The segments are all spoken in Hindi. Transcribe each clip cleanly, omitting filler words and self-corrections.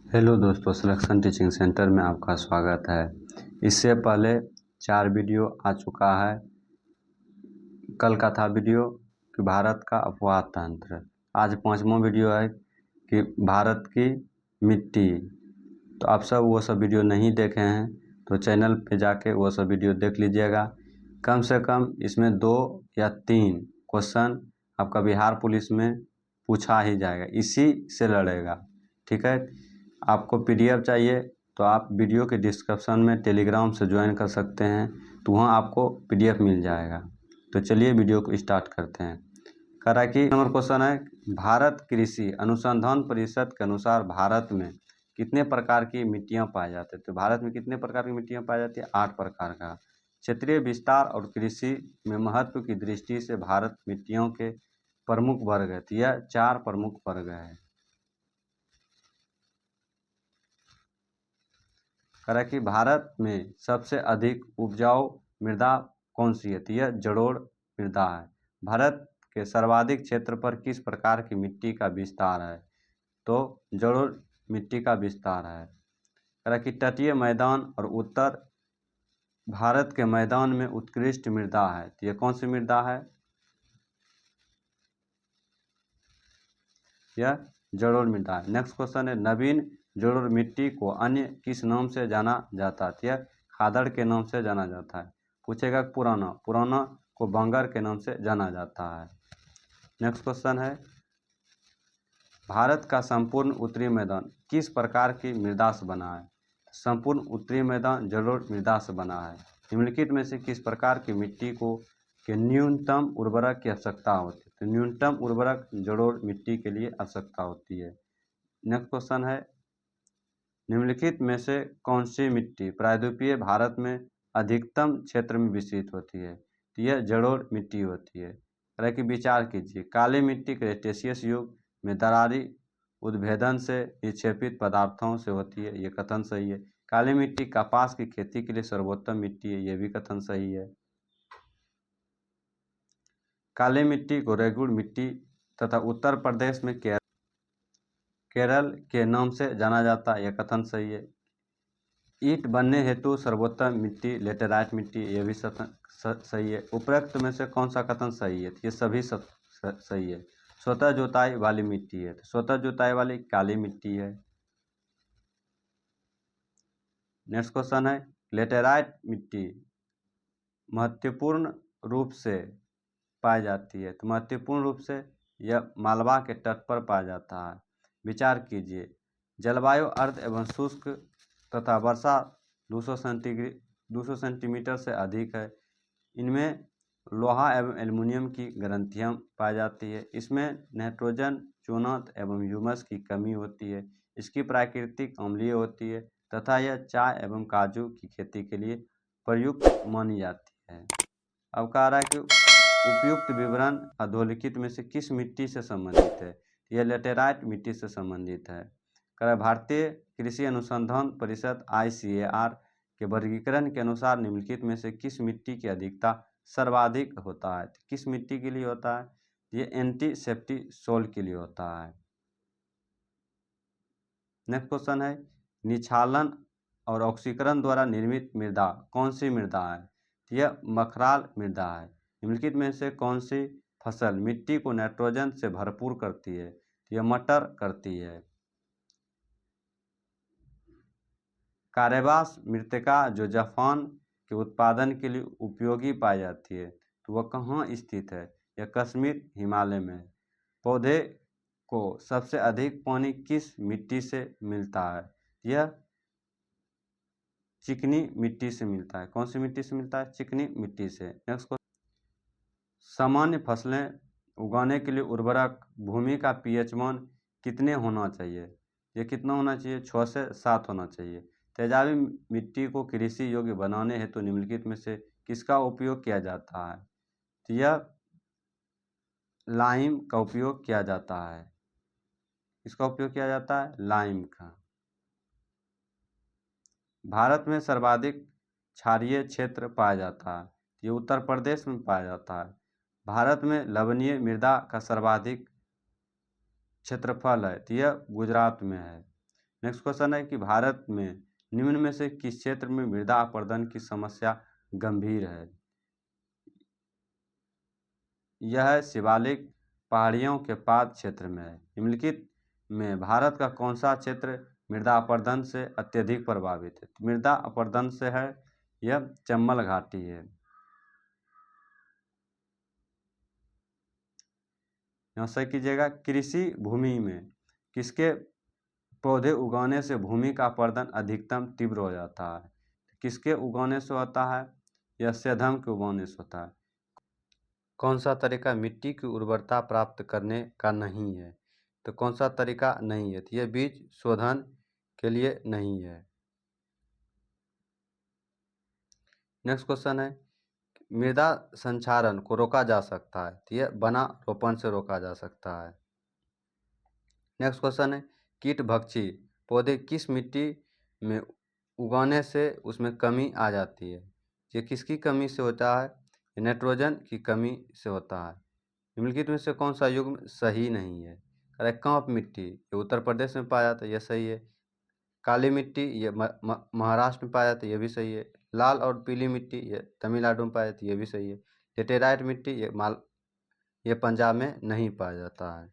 हेलो दोस्तों, सिलेक्शन टीचिंग सेंटर में आपका स्वागत है। इससे पहले 4 वीडियो आ चुका है। कल का था वीडियो कि भारत का अपवाद तंत्र। आज 5वां वीडियो है कि भारत की मिट्टी। तो आप सब वो सब वीडियो नहीं देखे हैं तो चैनल पे जाके वो सब वीडियो देख लीजिएगा। कम से कम इसमें 2 या 3 क्वेश्चन आपका बिहार पुलिस में पूछा ही जाएगा, इसी से लड़ेगा। ठीक है। आपको पीडीएफ चाहिए तो आप वीडियो के डिस्क्रिप्शन में टेलीग्राम से ज्वाइन कर सकते हैं, तो वहाँ आपको पीडीएफ मिल जाएगा। तो चलिए वीडियो को स्टार्ट करते हैं। कह रहा है कि नंबर क्वेश्चन है, भारत कृषि अनुसंधान परिषद के अनुसार भारत में कितने प्रकार की मिट्टियाँ पाई जाती है। तो भारत में कितने प्रकार की मिट्टियाँ पाई जाती है? 8 प्रकार का। क्षेत्रीय विस्तार और कृषि में महत्व की दृष्टि से भारत मिट्टियों के प्रमुख वर्ग है। तो यह 4 प्रमुख वर्ग है। कह रहा है कि भारत में सबसे अधिक उपजाऊ मृदा कौन सी है? तो यह जलोढ़ मृदा है। भारत के सर्वाधिक क्षेत्र पर किस प्रकार की मिट्टी का विस्तार है? तो जलोढ़ मिट्टी का विस्तार है। कह रहा है कि तटीय मैदान और उत्तर भारत के मैदान में उत्कृष्ट मृदा है। तो यह कौन सी मृदा है? यह जलोढ़ मृदा है। नेक्स्ट क्वेश्चन है, नवीन जलोढ़ मिट्टी को अन्य किस नाम से जाना जाता है? यह खादड़ के नाम से जाना जाता है। पूछेगा पुराना को बंगर के नाम से जाना जाता है। नेक्स्ट क्वेश्चन है, भारत का संपूर्ण उत्तरी मैदान किस प्रकार की मृदा से बना है? संपूर्ण उत्तरी मैदान जलोढ़ मृदा से बना है। निम्नलिखित में से किस प्रकार की मिट्टी को के न्यूनतम उर्वरक की आवश्यकता होती है? तो न्यूनतम उर्वरक जलोढ़ मिट्टी के लिए आवश्यकता होती है। नेक्स्ट क्वेश्चन है, निम्नलिखित में से कौन सी मिट्टी प्रायद्वीपीय भारत में अधिकतम क्षेत्र में विस्तृत होती है? तो यह जलोढ़ मिट्टी होती है। तरह की विचार कीजिए, काली मिट्टी क्रेटेशियस युग में दरारी उद्भेदन से निक्षेपित पदार्थों से होती है। ये कथन सही है। काली मिट्टी कपास की खेती के लिए सर्वोत्तम मिट्टी है। यह भी कथन सही है। काली मिट्टी को रेगुड़ मिट्टी तथा उत्तर प्रदेश में केरल के नाम से जाना जाता है। यह कथन सही है। ईंट बनने हेतु सर्वोत्तम मिट्टी लेटेराइट मिट्टी, यह भी सही है। उपरोक्त में से कौन सा कथन सही है? ये सभी सही है। स्वतः जुताई वाली मिट्टी है, तो स्वतः जुताई वाली काली मिट्टी है। नेक्स्ट क्वेश्चन है, लेटेराइट मिट्टी महत्वपूर्ण रूप से पाई जाती है। तो महत्वपूर्ण रूप से यह मालवा के तट पर पाया जाता है। विचार कीजिए, जलवायु अर्ध एवं शुष्क तथा वर्षा 200 सेंटीमीटर से अधिक है। इनमें लोहा एवं एल्युमिनियम की ग्रंथियां पाई जाती है। इसमें नाइट्रोजन, चूना एवं ह्यूमस की कमी होती है। इसकी प्राकृतिक अम्लीय होती है तथा यह चाय एवं काजू की खेती के लिए प्रयुक्त मानी जाती है। अब कह रहा है कि उपयुक्त विवरण अधोलिखित में से किस मिट्टी से संबंधित है? यह लेटेराइट मिट्टी से संबंधित है। कह भारतीय कृषि अनुसंधान परिषद ICAR के वर्गीकरण के अनुसार निम्नलिखित में से किस मिट्टी की अधिकता सर्वाधिक होता है? तो किस मिट्टी के लिए होता है? ये एंटीसेप्टी सोल के लिए होता है। नेक्स्ट क्वेश्चन है, निछालन और ऑक्सीकरण द्वारा निर्मित मृदा कौन सी मृदा है? यह मखराल मृदा है। निम्नलिखित में से कौन सी फसल मिट्टी को नाइट्रोजन से भरपूर करती है? यह मटर करती है। कारेबास मृत्तिका जो जापान के उत्पादन के लिए उपयोगी पाई जाती है, तो वह कहाँ स्थित है? यह कश्मीर हिमालय में है। पौधे को सबसे अधिक पानी किस मिट्टी से मिलता है? यह चिकनी मिट्टी से मिलता है। कौन सी मिट्टी से मिलता है? चिकनी मिट्टी से। नेक्स्ट क्वेश्चन, सामान्य फसलें उगाने के लिए उर्वरक भूमि का pH मान कितने होना चाहिए? ये कितना होना चाहिए? 6 से 7 होना चाहिए। तेजाबी मिट्टी को कृषि योग्य बनाने हेतु निम्नलिखित में से किसका उपयोग किया जाता है? तो यह लाइम का उपयोग किया जाता है। इसका उपयोग किया जाता है लाइम का। भारत में सर्वाधिक क्षारीय क्षेत्र पाया जाता है। ये उत्तर प्रदेश में पाया जाता है। भारत में लवणीय मृदा का सर्वाधिक क्षेत्रफल है, तो यह गुजरात में है। नेक्स्ट क्वेश्चन है कि भारत में निम्न में से किस क्षेत्र में मृदा अपरदन की समस्या गंभीर है? यह शिवालिक पहाड़ियों के पाद क्षेत्र में है। निम्नलिखित में भारत का कौन सा क्षेत्र मृदा अपरदन से अत्यधिक प्रभावित है? मृदा अपरदन से है यह चंबल घाटी है। यहाँ सही कीजिएगा। कृषि भूमि में किसके पौधे उगाने से भूमि का अपरदन अधिकतम तीव्र हो जाता है? किसके उगाने से होता है? यह सेधम के उगाने से होता है। कौन सा तरीका मिट्टी की उर्वरता प्राप्त करने का नहीं है? तो कौन सा तरीका नहीं है? तो यह बीज शोधन के लिए नहीं है। नेक्स्ट क्वेश्चन है मृदा संक्षारण को रोका जा सकता है? तो यह बना रोपण से रोका जा सकता है। नेक्स्ट क्वेश्चन है कीट भक्षी पौधे किस मिट्टी में उगाने से उसमें कमी आ जाती है? ये किसकी कमी से होता है? नाइट्रोजन की कमी से होता है। निम्नलिखित में से कौन सा युग्म सही नहीं है? अरे कांप मिट्टी ये उत्तर प्रदेश में पाया जाता है, यह सही है। काली मिट्टी ये महाराष्ट्र में पाया जाता है, यह भी सही है। लाल और पीली मिट्टी ये तमिलनाडु में पाया जाता है, यह भी सही है। लेटेराइट मिट्टी ये पंजाब में नहीं पाया जाता है।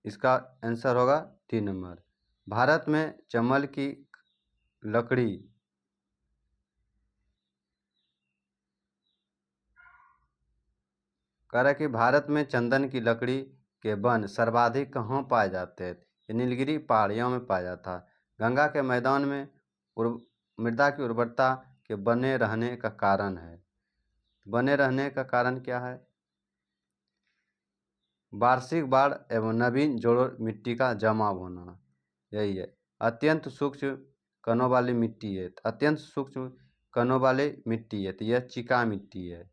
इसका आंसर होगा 3 नंबर। भारत में चंबल की लकड़ी कह रहा है कि भारत में चंदन की लकड़ी के वन सर्वाधिक कहाँ पाए जाते हैं? ये नीलगिरी पहाड़ियों में पाया जाता है। गंगा के मैदान में मृदा की उर्वरता के बने रहने का कारण है। बने रहने का कारण क्या है? वार्षिक बाढ़ एवं नवीन जोड़ों मिट्टी का जमाव होना, यही है। अत्यंत सूक्ष्म कणों वाली मिट्टी है। अत्यंत सूक्ष्म कणों वाली मिट्टी है तो यह चिका मिट्टी है।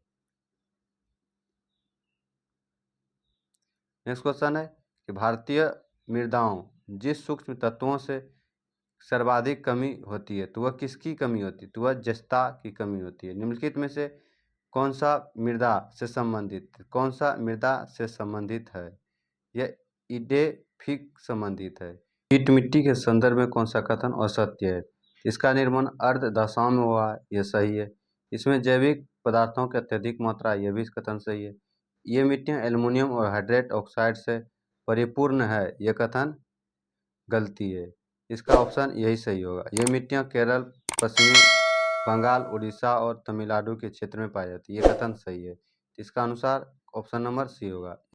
नेक्स्ट क्वेश्चन है कि भारतीय मृदाओं जिस सूक्ष्म तत्वों से सर्वाधिक कमी होती है तो वह किसकी कमी होती है? तो वह जस्ता की कमी होती है। निम्नलिखित में से कौन सा मृदा से संबंधित है? यह इडेफिक संबंधित है। कीट मिट्टी के संदर्भ में कौन सा कथन असत्य है? इसका निर्माण अर्ध दशाओं में हुआ है, यह सही है। इसमें जैविक पदार्थों की अत्यधिक मात्रा, यह भी कथन सही है। ये मिट्टियाँ एल्युमिनियम और हाइड्रेट ऑक्साइड से परिपूर्ण है, यह कथन गलती है। इसका ऑप्शन यही सही होगा। ये मिट्टियाँ केरल, पश्चिमी बंगाल, उड़ीसा और तमिलनाडु के क्षेत्र में पाई जाती है, ये कथन सही है। इसका अनुसार ऑप्शन नंबर सी होगा।